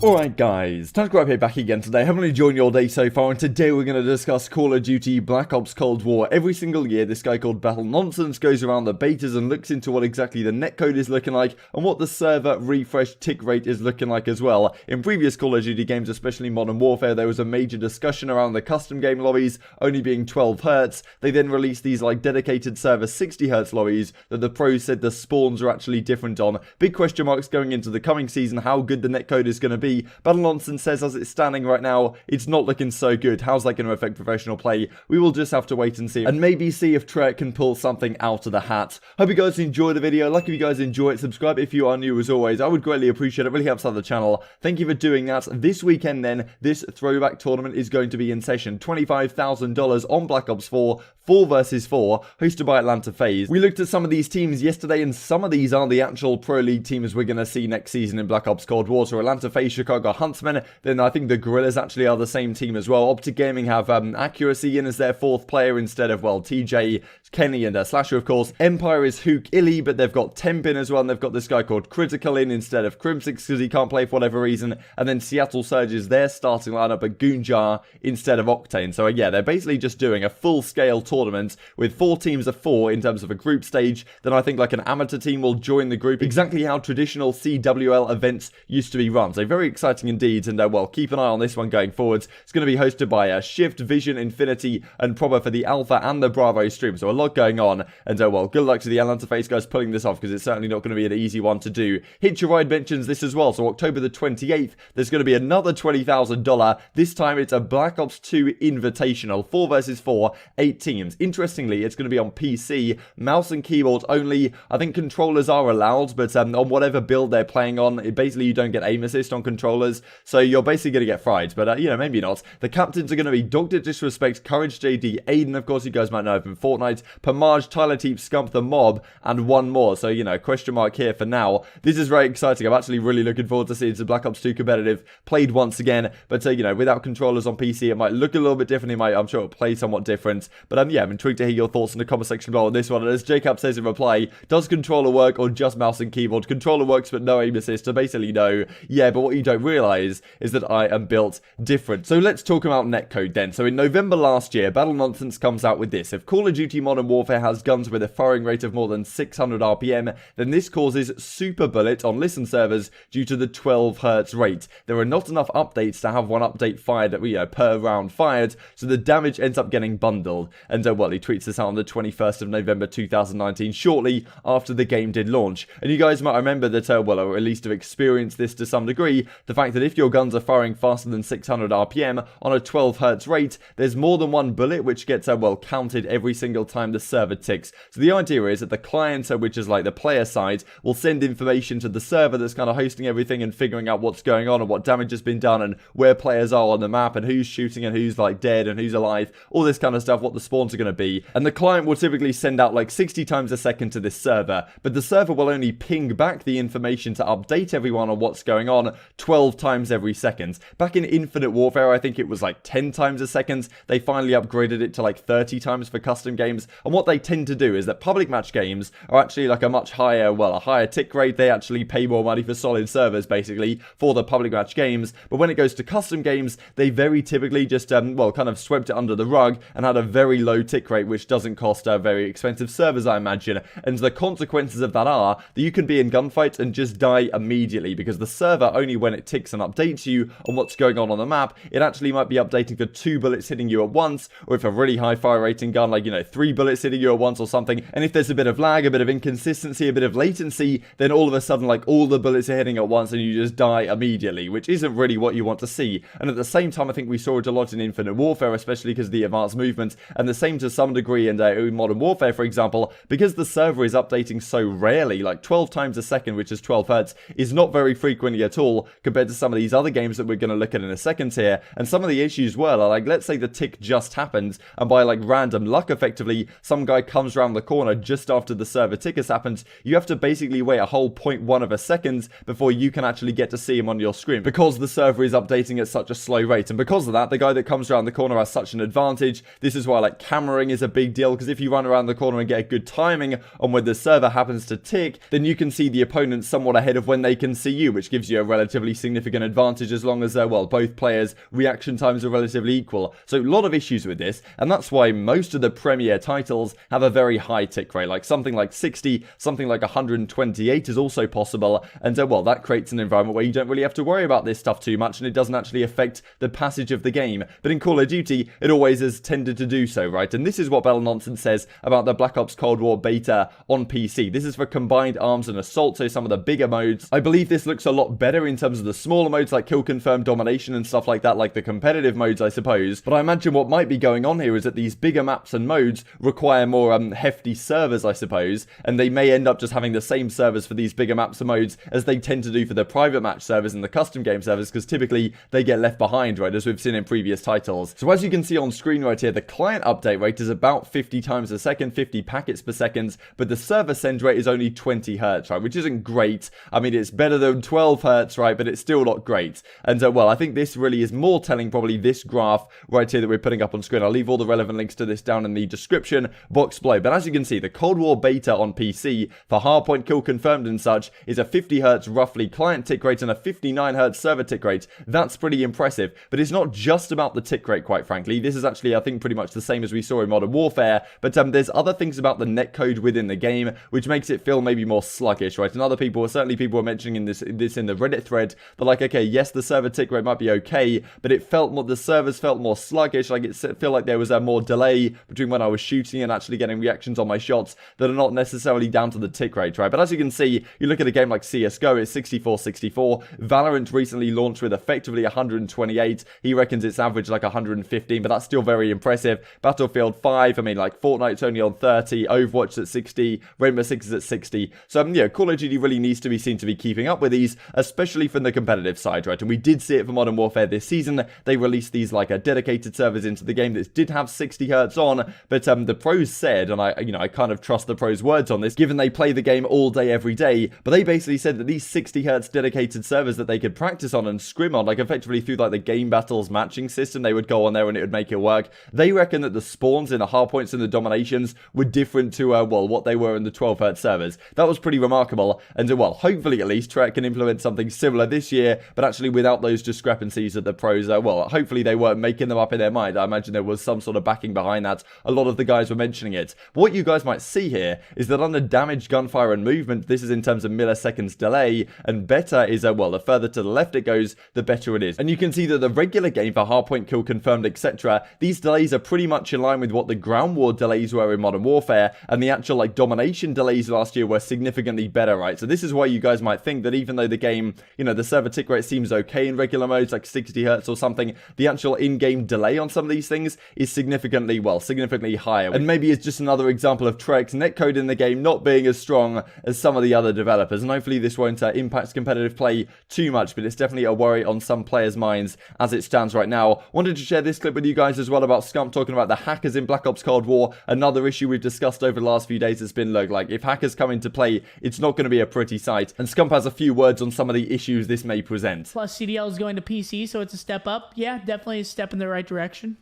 Alright guys, time to grab here back again today. Haven't really enjoyed your day so far, and today we're going to discuss Call of Duty Black Ops Cold War. Every single year this guy called Battle Nonsense goes around the betas and looks into what exactly the netcode is looking like and what the server refresh tick rate is looking like as well. In previous Call of Duty games, especially Modern Warfare, there was a major discussion around the custom game lobbies only being 12 Hz. They then released these like dedicated server 60 Hz lobbies that the pros said the spawns are actually different on. Big question marks going into the coming season, how good the netcode is going to be. Battle Nonsense says as it's standing right now, it's not looking so good. How's that going to affect professional play? We will just have to wait and see, and maybe see if Trek can pull something out of the hat. Hope you guys enjoy the video. Like if you guys enjoy it, subscribe if you are new as always. I would greatly appreciate it. It really helps out the channel. Thank you for doing that. This weekend then, this throwback tournament is going to be in session. $25,000 on Black Ops 4. 4 versus 4, hosted by Atlanta FaZe. We looked at some of these teams yesterday, and some of these are the actual Pro League teams we're going to see next season in Black Ops Cold War. So Atlanta FaZe, Chicago Huntsmen, then I think the Gorillas actually are the same team as well. Optic Gaming have Accuracy in as their 4th player instead of, well, TJ, Kenny, and Slasher, of course. Empire is Hook Illy, but they've got Tempin as well, and they've got this guy called Critical in instead of Crimsix because he can't play for whatever reason. And then Seattle Surge is their starting lineup, but Goonjar instead of Octane. So yeah, they're basically just doing a full-scale tournament with 4 teams of 4 in terms of a group stage. Then I think like an amateur team will join the group, exactly how traditional CWL events used to be run. So very exciting indeed, and well, keep an eye on this one going forwards. It's going to be hosted by Shift, Vision, Infinity, and Proper for the Alpha and the Bravo stream. So a lot going on, and well, good luck to the Atlanta FaZe guys pulling this off, because it's certainly not going to be an easy one to do. Hitch Your Ride mentions this as well. So October the 28th, there's going to be another $20,000. This time it's a Black Ops 2 Invitational, 4 versus 4, 8 teams. Interestingly, it's going to be on PC, mouse and keyboard only. I think controllers are allowed, but on whatever build they're playing on, basically you don't get aim assist on controllers, so you're basically going to get fried, but you know, maybe not. The captains are going to be Dr. Disrespect, Courage JD, Aiden, of course, you guys might know from Fortnite, Pamaj, Tyler Teep, Scump the Mob, and one more, so you know, question mark here for now. This is very exciting. I'm actually really looking forward to seeing some Black Ops 2 competitive played once again, but you know, without controllers on PC, it might look a little bit different. I'm sure it'll play somewhat different, but yeah, I'm intrigued to hear your thoughts in the comment section below on this one. And as Jacob says in reply, does controller work or just mouse and keyboard? Controller works but no aim assist, so basically no. Yeah, but what you don't realize is that I am built different. So let's talk about netcode then. So in November last year, Battle Nonsense comes out with this: if Call of Duty Modern Warfare has guns with a firing rate of more than 600 RPM, then this causes super bullet on listen servers due to the 12 Hz rate. There are not enough updates to have one update fired per round fired, so the damage ends up getting bundled. And well, he tweets this out on the 21st of November 2019, shortly after the game did launch. And you guys might remember that, well, or at least have experienced this to some degree, the fact that if your guns are firing faster than 600 RPM on a 12 Hz rate, there's more than one bullet which gets, well, counted every single time the server ticks. So the idea is that the client, which is like the player side, will send information to the server that's kind of hosting everything and figuring out what's going on and what damage has been done and where players are on the map and who's shooting and who's like dead and who's alive, all this kind of stuff, what the spawns are going to be. And the client will typically send out like 60 times a second to this server, but the server will only ping back the information to update everyone on what's going on 12 times every second. Back in Infinite Warfare, I think it was like 10 times a second. They finally upgraded it to like 30 times for custom games. And what they tend to do is that public match games are actually like a much higher, well, a higher tick rate. They actually pay more money for solid servers, basically, for the public match games. But when it goes to custom games, they very typically just, well, kind of swept it under the rug and had a very low tick rate, which doesn't cost very expensive servers, I imagine. And the consequences of that are that you can be in gunfights and just die immediately, because the server, only when it ticks and updates you on what's going on the map, it actually might be updating for 2 bullets hitting you at once, or if a really high fire rating gun, like, you know, 3 bullets hitting you at once or something. And if there's a bit of lag, a bit of inconsistency, a bit of latency, then all of a sudden, like, all the bullets are hitting at once and you just die immediately, which isn't really what you want to see. And at the same time, I think we saw it a lot in Infinite Warfare, especially because of the advanced movement, and the same to some degree in Modern Warfare, for example, because the server is updating so rarely, like 12 times a second, which is 12 Hz, is not very frequently at all compared to some of these other games that we're going to look at in a second here. And some of the issues were, like, let's say the tick just happens, and by like random luck, effectively, some guy comes around the corner just after the server tickers happens, you have to basically wait a whole 0.1 of a second before you can actually get to see him on your screen, because the server is updating at such a slow rate. And because of that, the guy that comes around the corner has such an advantage. This is why like cameraing is a big deal, because if you run around the corner and get a good timing on when the server happens to tick, then you can see the opponent somewhat ahead of when they can see you, which gives you a relatively significant advantage as long as well, both players' reaction times are relatively equal. So a lot of issues with this, and that's why most of the Premier titles have a very high tick rate, like something like 60, something like 128 is also possible, and well, that creates an environment where you don't really have to worry about this stuff too much, and it doesn't actually affect the passage of the game. But in Call of Duty, it always has tended to do so, right? And this is what BattleNonsense says about the Black Ops Cold War beta on PC. This is for combined arms and assault, so some of the bigger modes. I believe this looks a lot better in terms of the smaller modes like Kill Confirm, Domination, and stuff like that, like the competitive modes, I suppose. But I imagine what might be going on here is that these bigger maps and modes require more hefty servers, I suppose, and they may end up just having the same servers for these bigger maps and modes as they tend to do for the private match servers and the custom game servers, because typically they get left behind, right, as we've seen in previous titles. So as you can see on screen right here, the client update rate is about 50 times a second, 50 packets per second, but the server send rate is only 20 hertz, right, which isn't great. I mean, it's better than 12 hertz, right, but it's still not great. And well, I think this really is more telling, probably this graph right here that we're putting up on screen. I'll leave all the relevant links to this down in the description box below. But as you can see, the Cold War beta on PC for hardpoint kill confirmed and such is a 50 hertz roughly client tick rate and a 59 hertz server tick rate. That's pretty impressive, but it's not just about the tick rate, quite frankly. This is actually, I think, pretty much the same as we saw in Modern Warfare, but there's other things about the netcode within the game which makes it feel maybe more sluggish, right? And other people, certainly people were mentioning in this in the Reddit thread, they're like, okay, yes, the server tick rate might be okay, but it felt more, the servers felt more sluggish, like it felt like there was a more delay between when I was shooting and actually getting reactions on my shots that are not necessarily down to the tick rate, right? But as you can see, you look at a game like CSGO, it's 64-64. Valorant recently launched with effectively 128. He reckons it's average like 115, but that's still very impressive. Battlefield 5, I mean, like Fortnite's only on 30, Overwatch at 60, Rainbow Six is at 60. So, yeah, Call of Duty really needs to be seen to be keeping up with these, especially from the competitive side, right? And we did see it for Modern Warfare this season. They released these like dedicated servers into the game that did have 60 hertz on, but the pros said, and I kind of trust the pros' words on this, given they play the game all day, every day, but they basically said that these 60 hertz dedicated servers that they could practice on and scrim on, like effectively through like the game battles matching system, they would go on there and it would make it work. They reckon that the spawns in the hardpoints and the dominations were different to, well, what they were in the 12 hertz servers. That was pretty remarkable, and well, hopefully at least Trek can implement something similar this year, but actually without those discrepancies that the pros, well, hopefully they weren't making them up in their mind. I imagine there was some sort of backing behind that. A lot of the guys were mentioning it. But what you guys might see here is that under damage, gunfire, and movement, this is in terms of milliseconds delay, and better is, well, the further to the left it goes, the better it is. And you can see that the regular game for hardpoint kill confirmed, etc., these delays are pretty much in line with what the ground war delays were in Modern Warfare, and the actual, like, domination delays last year were significantly better, right? So this is why you guys might think that even though the game, the server tick rate seems okay in regular modes, like 60 hertz or something, the actual in-game delay on some of these things is significantly higher. And maybe it's just another example of Trek's netcode in the game not being as strong as some of the other developers. And hopefully this won't impact competitive play too much, but it's definitely a worry on some players' minds as it stands right now. Wanted to share this clip with you guys as well about Scump talking about the hackers in Black Ops Cold War. Another issue we've discussed over the last few days has been, look, like if hackers come into play, it's not going to be a pretty sight. And Scump has a few words on some of the issues this may present. Plus CDL is going to PC, so it's a step up. Yeah, definitely a step in the right direction.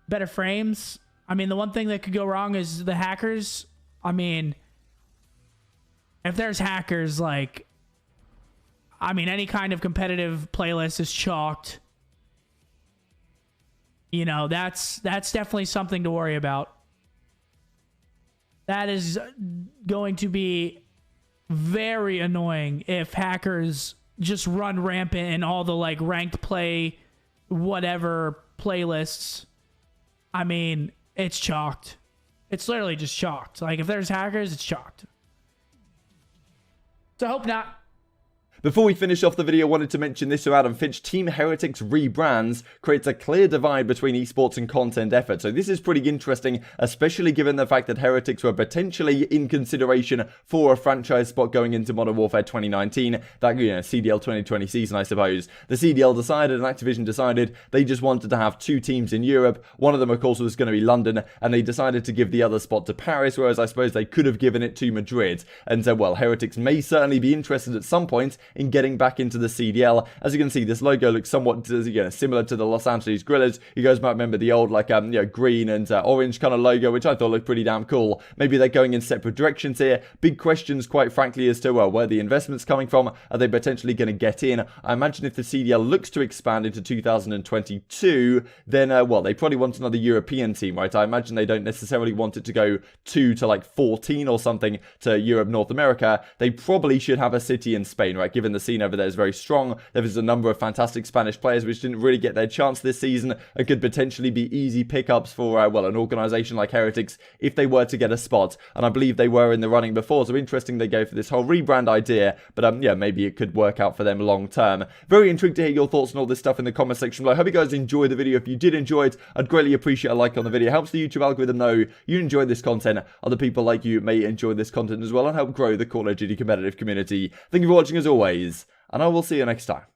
Better frames. I mean, the one thing that could go wrong is the hackers. I mean, if there's hackers, like, I mean, any kind of competitive playlist is chalked. That's definitely something to worry about. That is going to be very annoying if hackers just run rampant in all the, like, ranked play, whatever playlists. I mean, it's chalked. It's literally just chalked. Like, if there's hackers, it's chalked. So I hope not. Before we finish off the video, I wanted to mention this to Adam Fitch. Team Heretics Rebrands creates a clear divide between esports and content effort. So this is pretty interesting, especially given the fact that Heretics were potentially in consideration for a franchise spot going into Modern Warfare 2019. That, CDL 2020 season, I suppose. The CDL decided and Activision decided they just wanted to have 2 teams in Europe. One of them, of course, was going to be London, and they decided to give the other spot to Paris, whereas I suppose they could have given it to Madrid. And so, well, Heretics may certainly be interested at some point in getting back into the CDL. As you can see, this logo looks somewhat similar to the Los Angeles Grillers. You guys might remember the old green and orange kind of logo, which I thought looked pretty damn cool. Maybe they're going in separate directions here. Big questions, quite frankly, as to where the investment's coming from. Are they potentially going to get in? I imagine if the CDL looks to expand into 2022, then they probably want another European team, right? I imagine they don't necessarily want it to go 2 to 14 or something to Europe, North America. They probably should have a city in Spain, right? Given the scene over there is very strong. There is a number of fantastic Spanish players which didn't really get their chance this season and could potentially be easy pickups for, an organization like Heretics if they were to get a spot. And I believe they were in the running before, so interesting they go for this whole rebrand idea. But maybe it could work out for them long term. Very intrigued to hear your thoughts on all this stuff in the comment section below. I hope you guys enjoyed the video. If you did enjoy it, I'd greatly appreciate a like on the video. It helps the YouTube algorithm know you enjoy this content. Other people like you may enjoy this content as well and help grow the Call of Duty competitive community. Thank you for watching as always, and I will see you next time.